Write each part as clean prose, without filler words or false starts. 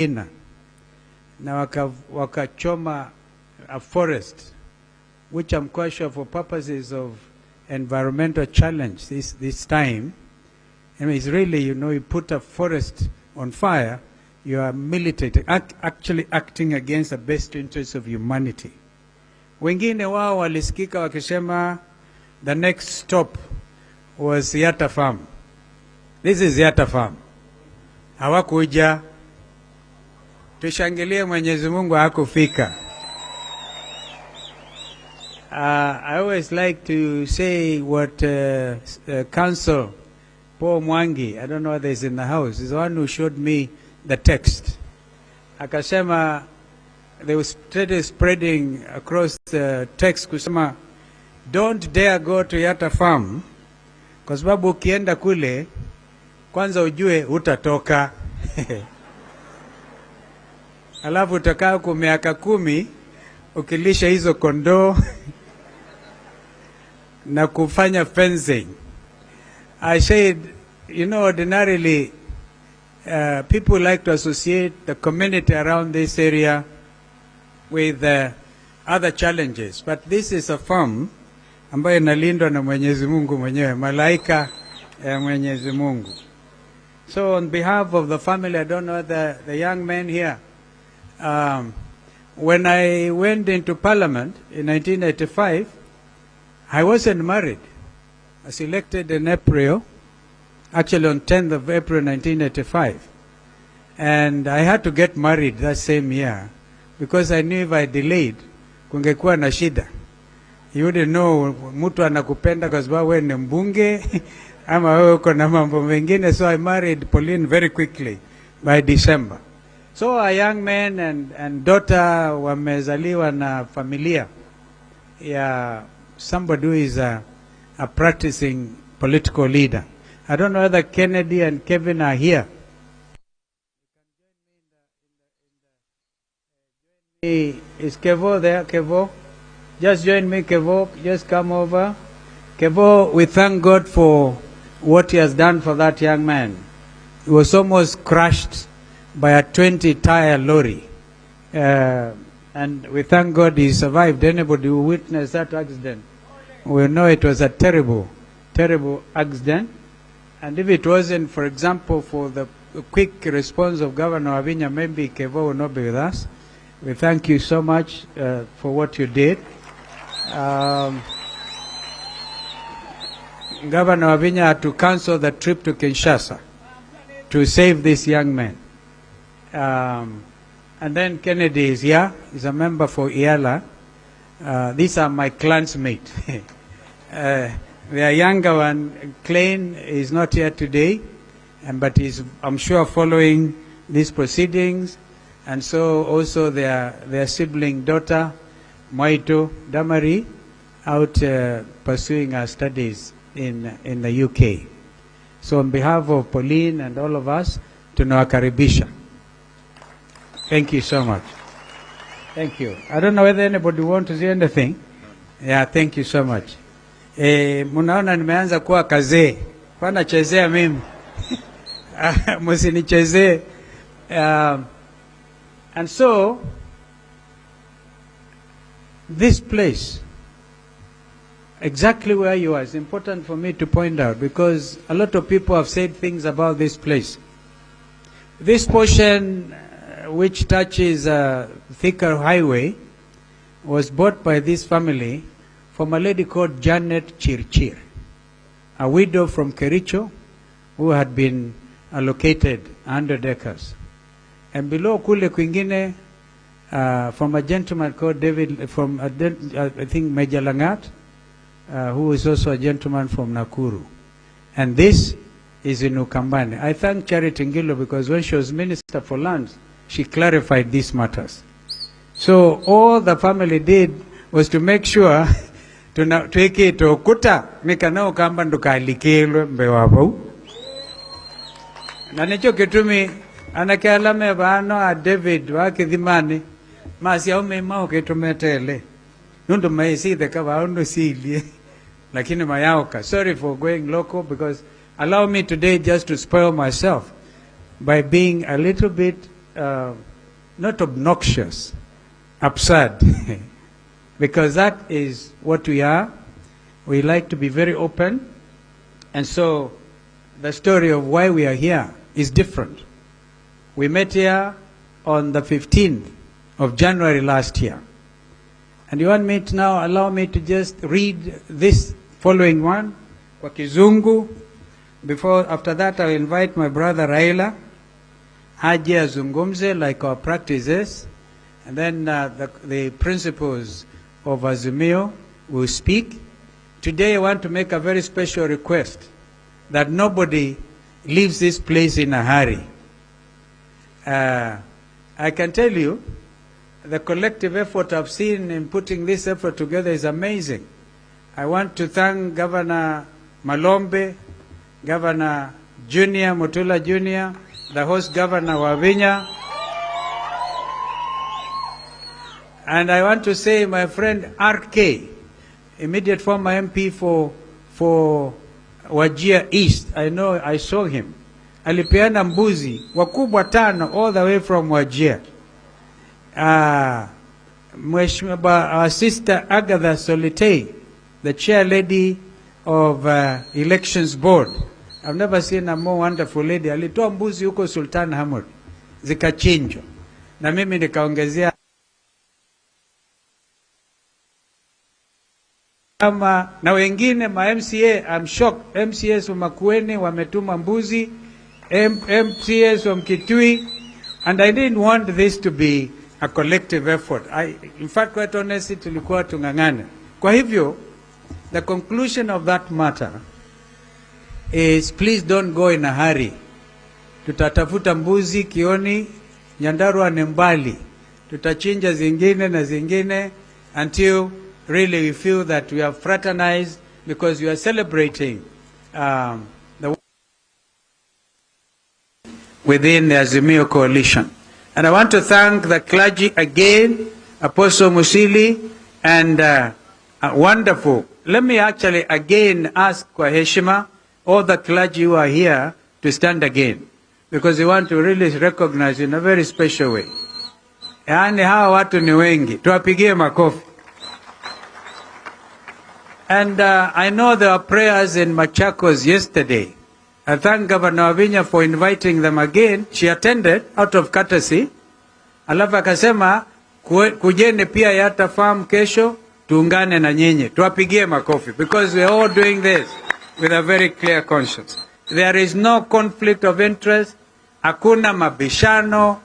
ina na wakachoma a forest, which I'm quite sure for purposes of environmental challenge this time. I mean, it's really, you put a forest on fire, you are militating, actually acting against the best interests of humanity. Wengine wao walisikika wakisema the next stop was Yatta Farm. This is Yatta Farm. Hawakuja. Tushangilie Mwenyezi Mungu hakufika. I always like to say what Council Paul Mwangi, I don't know whether he's in the house, is the one who showed me the text. Akasema, they were spreading across the text kusema, don't dare go to Yatta Farm, kwa sababu ukienda kule, kwanza ujue utatoka. Alafu utakaa kwa miaka 10, ukilisha hizo kondoo, na kufanya fencing. I said, ordinarily, people like to associate the community around this area with other challenges. But this is a farm ambayo inalindwa na Mwenyezi Mungu mwenyewe, malaika ya Mwenyezi Mungu. So on behalf of the family, I don't know the young men here, when I went into Parliament in 1985, I wasn't married. I was elected in April, actually on 10th of April 1985. And I had to get married that same year because I knew if I delayed, kungekuwa na shida. You wouldn't know mtu anakupenda kwa sababu wewe ni mbunge ama wewe uko na mambo mengine. So I married Pauline very quickly by December. So a young man and daughter wamezaliwa na familia ya somebody who is a practicing political leader. I don't know whether Kennedy and Kevin are here. Is Kevo there? Kevo? Just join me, Kevo. Just come over. Kevo, we thank God for what he has done for that young man. He was almost crushed by a 20-tire lorry. And we thank God he survived. Anybody who witnessed that accident will know it was a terrible, terrible accident. And if it wasn't, for example, for the quick response of Governor Wavinya, maybe Kevo will not be with us. We thank you so much for what you did. Governor Wavinya had to cancel the trip to Kinshasa to save this young man. And then Kennedy is here. He's a member for IALA. These are my clansmates. The younger one, Klein, is not here today, but he's, I'm sure, following these proceedings. And so also their sibling daughter, Moito Damari, out pursuing her studies in the UK. So on behalf of Pauline and all of us, tunawakaribisha. Thank you so much. Thank you. I don't know whether anybody wants to say anything. Yeah, thank you so much. Munaona nimeanza kuwa kazee. Kwa nachezea mimi. Musinichezee. And so, this place, exactly where you are, is important for me to point out because a lot of people have said things about this place. This portion, which touches Thika Highway, was bought by this family from a lady called Janet Chirchir, a widow from Kericho who had been allocated 100 acres. And below kule kwingine, from a gentleman called David, from I think Major Langat, who is also a gentleman from Nakuru. And this is in Ukambani. I thank Charity Ngilo because when she was Minister for Lands, she clarified these matters. So all the family did was to make sure to take it to Kuta, Mikana Ukamba ndukalikilwe mbewapo. Na nicho kitumi anakialame bano a David wakithimani masi au mema ukitumetele nundu maisi the kava undo sili lakini mayaoka. Sorry for going local because allow me today just to spoil myself by being a little bit not obnoxious, absurd, because that is what we are. We like to be very open, and so the story of why we are here is different. We met here on the 15th of January last year. And you want me to now allow me to just read this following one, kwa Kizungu. After that, I will invite my brother Raila, aje azungumze like our practice is, and then the principals of Azimio will speak. Today I want to make a very special request that nobody leaves this place in a hurry. I can tell you, the collective effort I've seen in putting this effort together is amazing. I want to thank Governor Malombe, Governor Junior, Mutula Junior, the host Governor Wavinya. And I want to say my friend RK, immediate former MP for Wajir East. I know, I saw him. Alipeana mbuzi, wakubwa tano, all the way from Wajir. Our sister Agatha Solitei, the chair lady of Elections Board. I've never seen a more wonderful lady. Alitoa mbuzi huko Sultan Hamud, zikachinjwa. Na mimi nikaongezea na wengine ma MCA. I'm shocked. MCAs wa Makueni wametuma mbuzi, MCAs wa Mkitui, and I didn't want this to be a collective effort. In fact, quite honestly, tulikuwa tungangane. Kwa hivyo, the conclusion of that matter is, please don't go in a hurry. Tutatafuta mbuzi Kioni, Nyandarua ni mbali. Tutachinja zingine na zingine until really we feel that we have fraternized, because we are celebrating the within the Azimio coalition. And I want to thank the clergy again, Apostle Musili, and wonderful. Let me actually again ask kwa heshima all the clergy who are here to stand again, because we want to really recognize in a very special way. Yaani hawa watu ni wengi, tuwapigie makofi. And I know there were prayers in Machakos yesterday. I thank Governor Wavinya for inviting them again. She attended out of courtesy. Alafu akasema kujeni pia Yata Farm kesho tuungane na nyinyi. Tuwapigie makofi, because we are all doing this with a very clear conscience. There is no conflict of interest. Hakuna mabishano.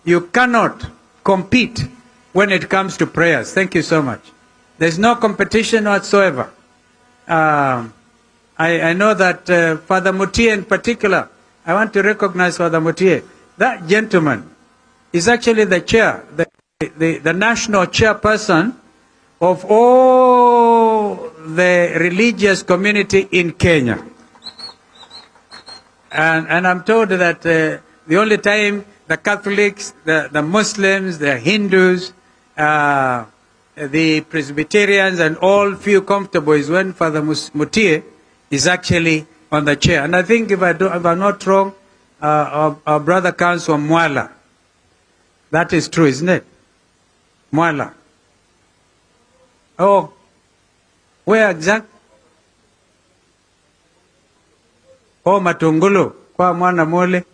You cannot compete when it comes to prayers. Thank you so much. There's no competition whatsoever. I know that Father Mutie in particular, I want to recognize Father Mutie. That gentleman is actually the chair, the national chairperson of all the religious community in Kenya. And I'm told that the only time the Catholics, the Muslims, the Hindus, the Presbyterians and all feel comfortable is when Father Mutie is actually on the chair. And I think if I'm not wrong, our brother comes from Mwala. That is true, isn't it? Mwala. Oh, where exactly? Oh, Matungulu. Kwa Mwana Mole.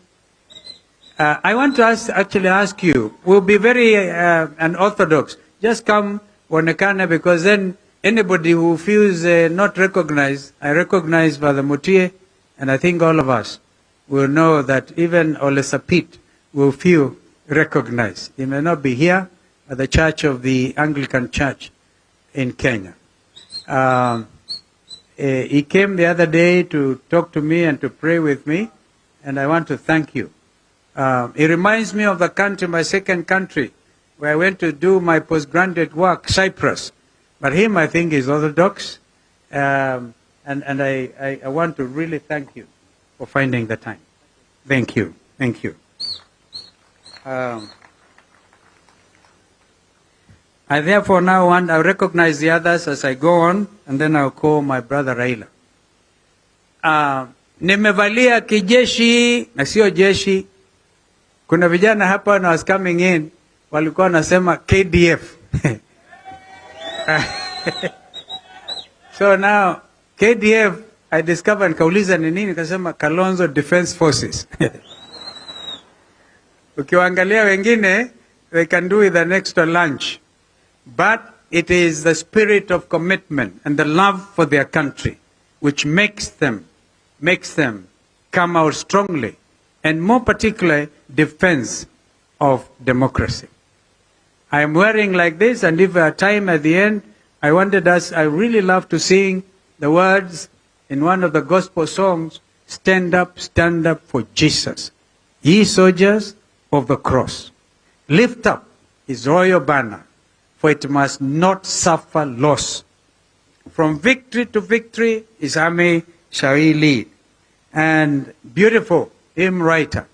I want to actually ask you, we'll be very unorthodox. Just come onekana, because then anybody who feels not recognized, I recognize Father Mutie, and I think all of us will know that even Olesapit will feel recognized. He may not be here at the Church of the Anglican Church in Kenya. He came the other day to talk to me and to pray with me, and I want to thank you. It reminds me of the country, my second country, where I went to do my postgraduate work, Cyprus. But him, I think, is Orthodox. And I want to really thank you for finding the time. Thank you. Thank you. I therefore now I'll recognize the others as I go on, and then I'll call my brother Raila. Nimevalia kijeshi na sio jeshi Kuna vijana hapa when I was coming in, walikuwa nasema KDF. So now, KDF, I discovered, kauliza ni nini, kasema Kalonzo Defense Forces. Ukiwaangalia wengine, they can do with an extra lunch. But it is the spirit of commitment and the love for their country which makes them come out strongly, and more particularly, defense of democracy. I am wearing like this, and if a time at the end, I really love to sing the words in one of the gospel songs, stand up for Jesus. Ye soldiers of the cross, lift up his royal banner, for it must not suffer loss. From victory to victory, his army shall he lead. And beautiful hymn writer,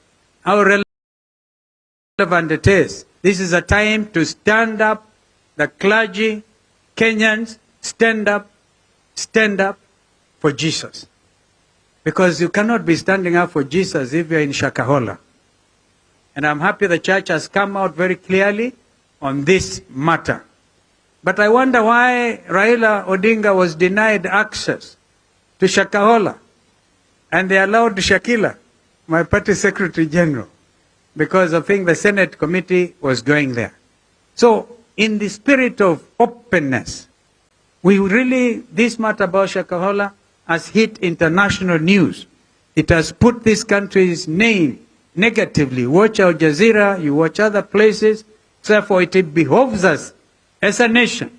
how relevant it is. This is a time to stand up, the clergy, Kenyans, stand up for Jesus. Because you cannot be standing up for Jesus if you're in Shakahola. And I'm happy the church has come out very clearly on this matter. But I wonder why Raila Odinga was denied access to Shakahola, and they allowed Shakila, my party secretary general, because I think the Senate committee was going there. So in the spirit of openness, this matter about Shakahola has hit international news. It has put this country's name negatively. Watch Al Jazeera, you watch other places. Therefore, it behoves us as a nation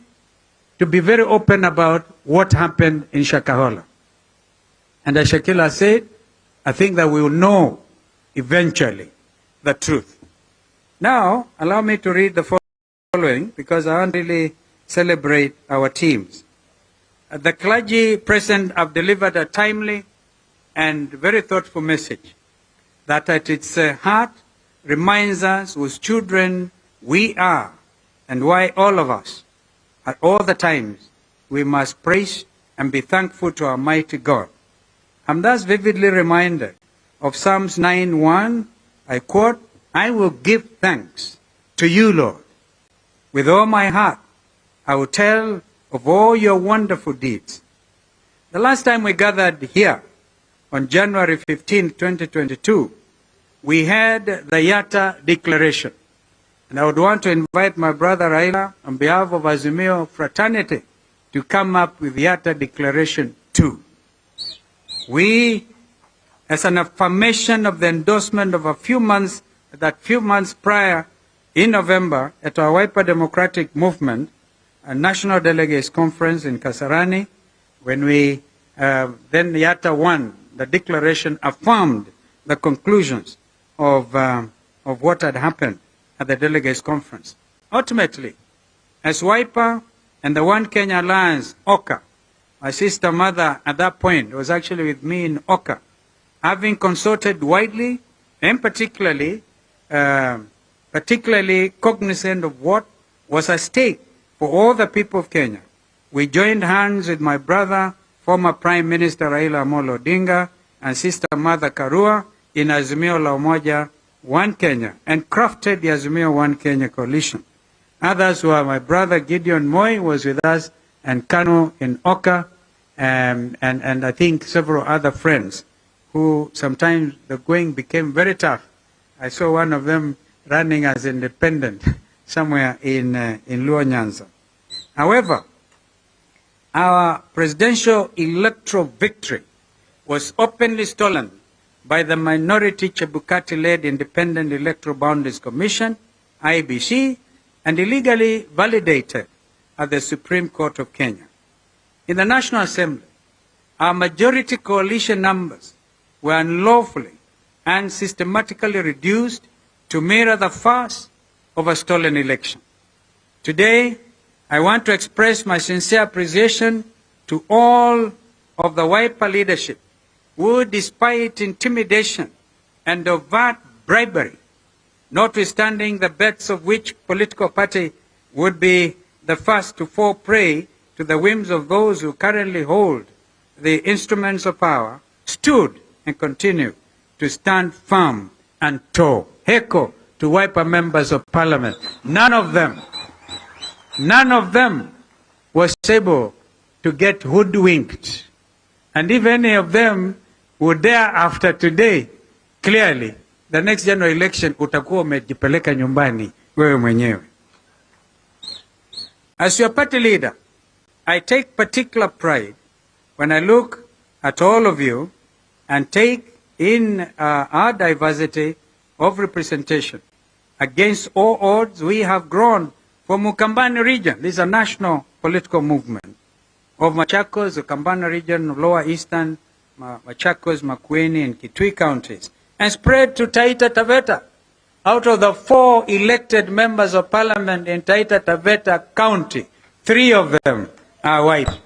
to be very open about what happened in Shakahola. And as Shakila said, I think that we will know eventually the truth. Now, allow me to read the following, because I want to really celebrate our teams. The clergy present have delivered a timely and very thoughtful message that at its heart reminds us whose children we are, and why all of us, at all the times, we must praise and be thankful to Almighty God. I'm thus vividly reminded of Psalms 9:1. I quote, I will give thanks to you, Lord. With all my heart, I will tell of all your wonderful deeds. The last time we gathered here, on January 15, 2022, we had the Yatta Declaration. And I would want to invite my brother Raila, on behalf of Azimio fraternity, to come up with Yatta Declaration 2. We, as an affirmation of the endorsement of a few months prior, in November, at our Wiper Democratic Movement, a national delegates conference in Kasarani, when we then Yatta 1, the declaration affirmed the conclusions of what had happened at the delegates conference. Ultimately, as Wiper and the One Kenya Alliance, Oka, my sister mother at that point was actually with me in Oka, having consulted widely and particularly cognizant of what was at stake for all the people of Kenya, we joined hands with my brother, former Prime Minister Raila Amolo Odinga, and sister mother Karua in Azimio la Umoja One Kenya, and crafted the Azimio One Kenya coalition. Others were my brother Gideon Moi was with us, and Kano in Oka, and I think several other friends who sometimes the going became very tough. I saw one of them running as independent somewhere in Luo Nyanza. However, our presidential electoral victory was openly stolen by the minority Chebukati-led Independent Electoral Boundaries Commission, IEBC, and illegally validated at the Supreme Court of Kenya. In the National Assembly, our majority coalition numbers were unlawfully and systematically reduced to mirror the farce of a stolen election. Today, I want to express my sincere appreciation to all of the Wiper leadership who, despite intimidation and overt bribery, notwithstanding the bets of which political party would be the first to fall prey to the whims of those who currently hold the instruments of power, stood and continue to stand firm and tall. heko to Wiper members of parliament. None of them was able to get hoodwinked. And if any of them would dare after today, clearly, the next general election utakuwa umejipeleka nyumbani wewe mwenyewe. As your party leader, I take particular pride when I look at all of you and take in our diversity of representation. Against all odds, we have grown from Ukambani region. This is a national political movement of Machakos, the Ukambani region, Lower Eastern, Machakos, Makueni, and Kitui counties, and spread to Taita Taveta. Out of the 4 elected members of parliament in Taita Taveta County, 3 of them are white.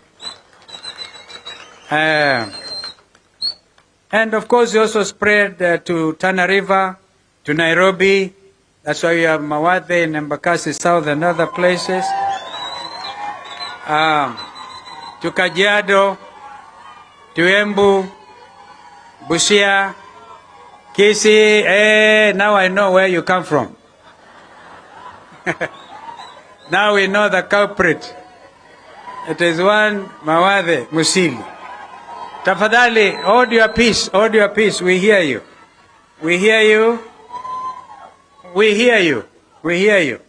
And of course, we also spread to Tana River, to Nairobi. That's why you have Mawathe and Embakasi South and other places. To Kajiado, to Embu, Busia, Kisii. Now I know where you come from. Now we know the culprit. It is one Mawathe Musili. Tafadhali, hold your peace, hold your peace. We hear you. We hear you. We hear you. We hear you.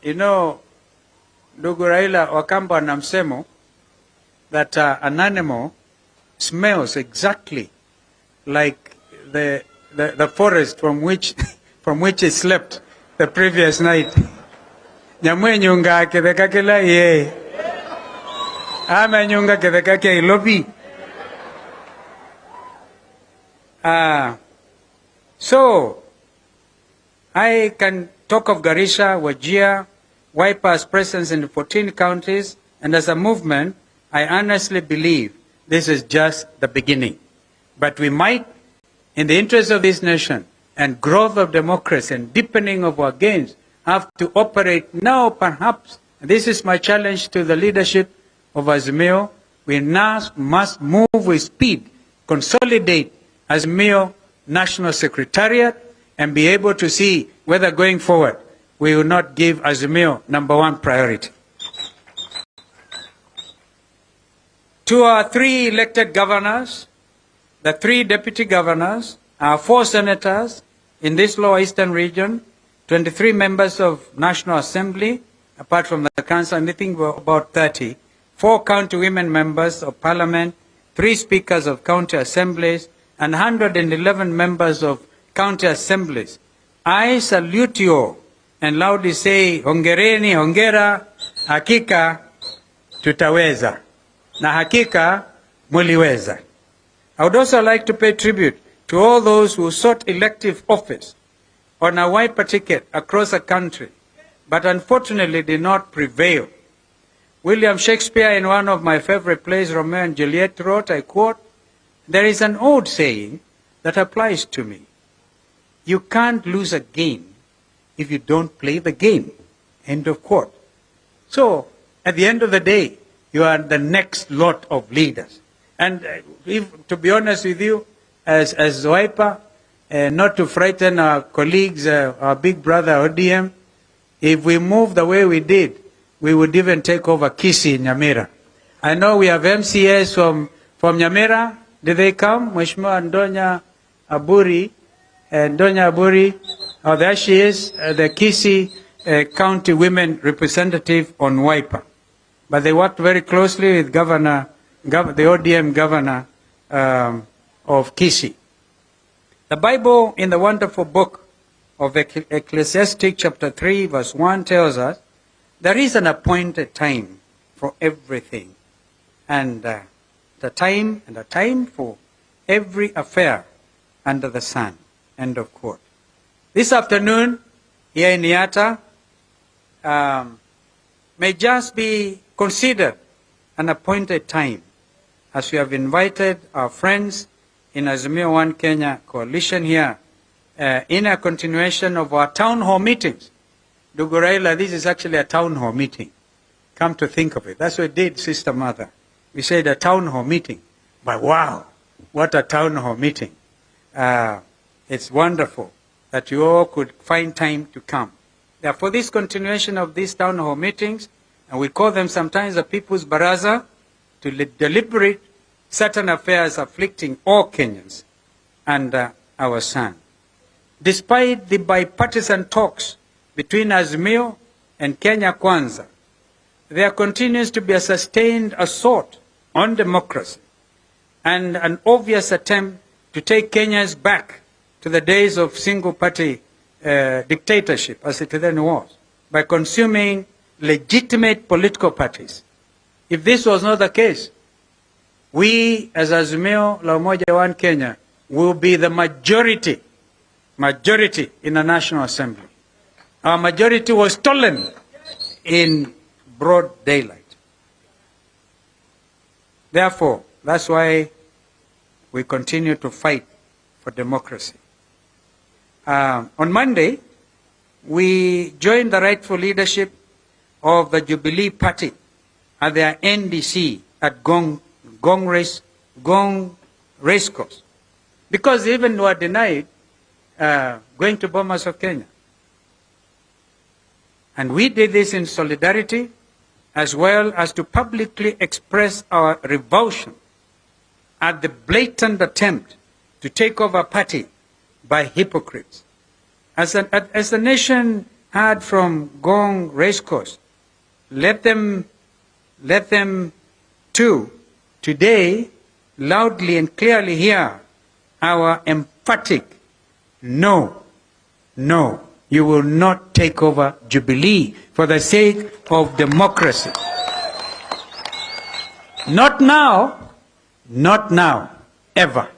You know, ndugu Raila Wakamba na msemo that an animal smells exactly like the forest from which it slept the previous night. Nyamwe nyunga kebeka kila ye. Ama nyunga kebeka ke ilobi. So, I can talk of Garissa, Wajir, Wiper's presence in 14 counties, and as a movement, I honestly believe this is just the beginning. But we might, in the interest of this nation and growth of democracy and deepening of our gains, have to operate now perhaps, and this is my challenge to the leadership of Azimio, we now must move with speed, consolidate Azimio National Secretariat, and be able to see whether going forward we will not give Azimio #1 priority. To our 3 elected governors, the 3 deputy governors, our 4 senators in this Lower Eastern region, 23 members of National Assembly, apart from the council, I think we're about 30, 4 county women members of parliament, 3 speakers of county assemblies, and 111 members of county assemblies. I salute you all and loudly say, hongereni, hongera, hakika tutaweza, na hakika muliweza. I would also like to pay tribute to all those who sought elective office on a Wiper ticket across the country, but unfortunately did not prevail. William Shakespeare, in one of my favorite plays, Romeo and Juliet, wrote, I quote, "There is an old saying that applies to me. You can't lose a game if you don't play the game." End of quote. So, at the end of the day, you are the next lot of leaders. And to be honest with you, as Wiper, not to frighten our colleagues, our big brother ODM, if we move the way we did, we would even take over Kisii in Nyamira. I know we have MCAs from Nyamira. Did they come? Mheshimiwa Ndonya Aburi, oh, there she is, the Kisii County Women Representative on Wiper. But they worked very closely with the ODM governor of Kisii. The Bible, in the wonderful book of Ecclesiastes chapter 3 verse 1 tells us, there is an appointed time for everything, and a time for every affair under the sun. End of quote. This afternoon, here in Niata, may just be considered an appointed time, as we have invited our friends in Azimio One Kenya Coalition here, in a continuation of our town hall meetings. Ndugu Raila, this is actually a town hall meeting. Come to think of it. That's what we did, Sister Mother. We said a town hall meeting. But wow, what a town hall meeting. It's wonderful that you all could find time to come. Therefore, this continuation of these town hall meetings, and we call them sometimes the People's Baraza, to deliberate certain affairs afflicting all Kenyans under our sun. Despite the bipartisan talks between Azimio and Kenya Kwanza, there continues to be a sustained assault on democracy and an obvious attempt to take Kenyans back to the days of single-party dictatorship, as it then was, by consuming legitimate political parties. If this was not the case, we, as Azimio la Umoja One Kenya, will be the majority in the National Assembly. Our majority was stolen in broad daylight. Therefore, that's why we continue to fight for democracy. On Monday, we joined the rightful leadership of the Jubilee Party at their NDC at Gong Racecourse, because they even were denied going to Bomas of Kenya. And we did this in solidarity, as well as to publicly express our revulsion at the blatant attempt to take over party by hypocrites. As the nation heard from Gong Racecourse, let them too today loudly and clearly hear our emphatic no, you will not take over Jubilee for the sake of democracy. Not now, ever.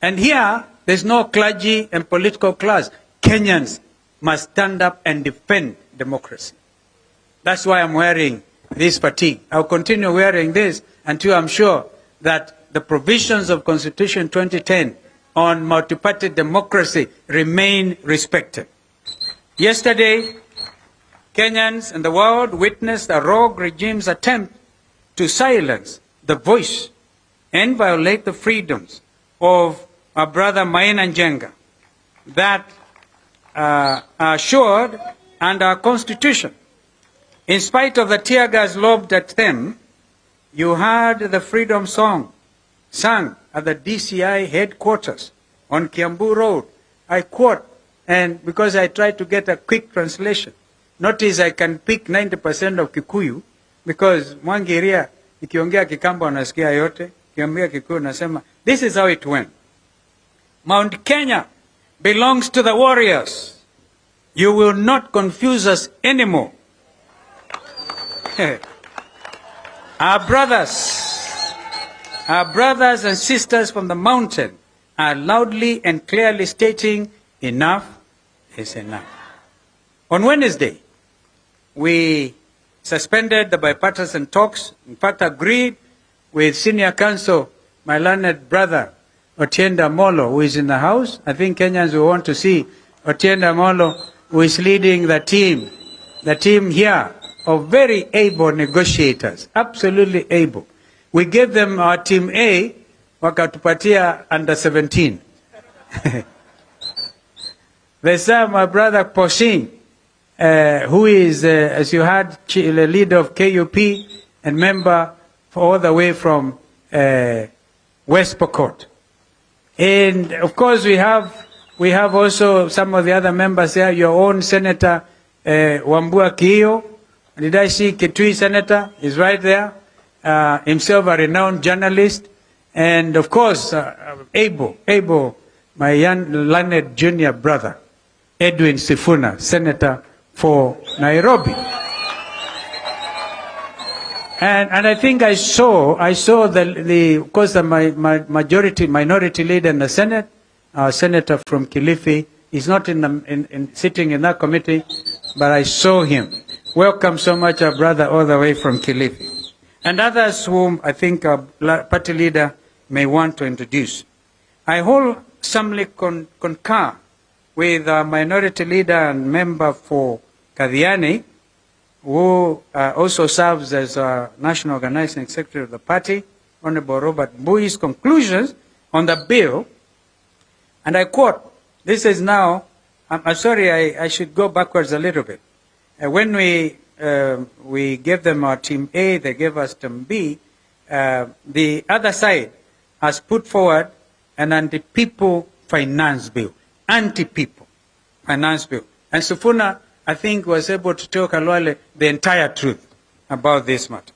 And here, there's no clergy and political class. Kenyans must stand up and defend democracy. That's why I'm wearing this fatigue. I'll continue wearing this until I'm sure that the provisions of Constitution 2010 on multi-party democracy remain respected. Yesterday, Kenyans and the world witnessed a rogue regime's attempt to silence the voice and violate the freedoms of our brother Maina Njenga that are assured under our Constitution. In spite of the tear gas lobbed at them, you heard the freedom song sung at the DCI headquarters on Kiambu Road. I quote, and because I tried to get a quick translation, notice I can pick 90% of Kikuyu, because Mwangiria, ikiongea Kikamba unasikia yote, ikiongea Kikuyu nasema, this is how it went. Mount Kenya belongs to the warriors. You will not confuse us anymore. Our brothers and sisters from the mountain are loudly and clearly stating, enough is enough. On Wednesday, we suspended the bipartisan talks, in fact agreed with senior counsel, my learned brother, Otienda Molo, who is in the house. I think Kenyans will want to see Otienda Molo, who is leading the team here of very able negotiators, absolutely able. We gave them our team A, wakatupatia under 17. There's my brother Posing, who is, as you heard, the leader of KUP and member all the way from West Pokot. And of course we have also some of the other members there, your own Senator Wambua Kiyo. Did I see Kitui Senator? He's right there. Himself a renowned journalist. And of course, able, my young learned junior brother, Edwin Sifuna, Senator for Nairobi. And I think I saw of course the minority leader in the Senate, our senator from Kilifi. He's not sitting in that committee, but I saw him. Welcome so much, our brother, all the way from Kilifi. And others whom I think our party leader may want to introduce. I wholesomely concur with our minority leader and member for Kadhiani, who also serves as our national organizing secretary of the party, Honorable Robert Mbui's conclusions on the bill, and I quote, This is now, I'm sorry, I should go backwards a little bit. When we gave them our Team A, they gave us Team B, the other side has put forward an anti-people finance bill. Anti-people finance bill. And Sufuna, I think, was able to tell Kalwale the entire truth about this matter.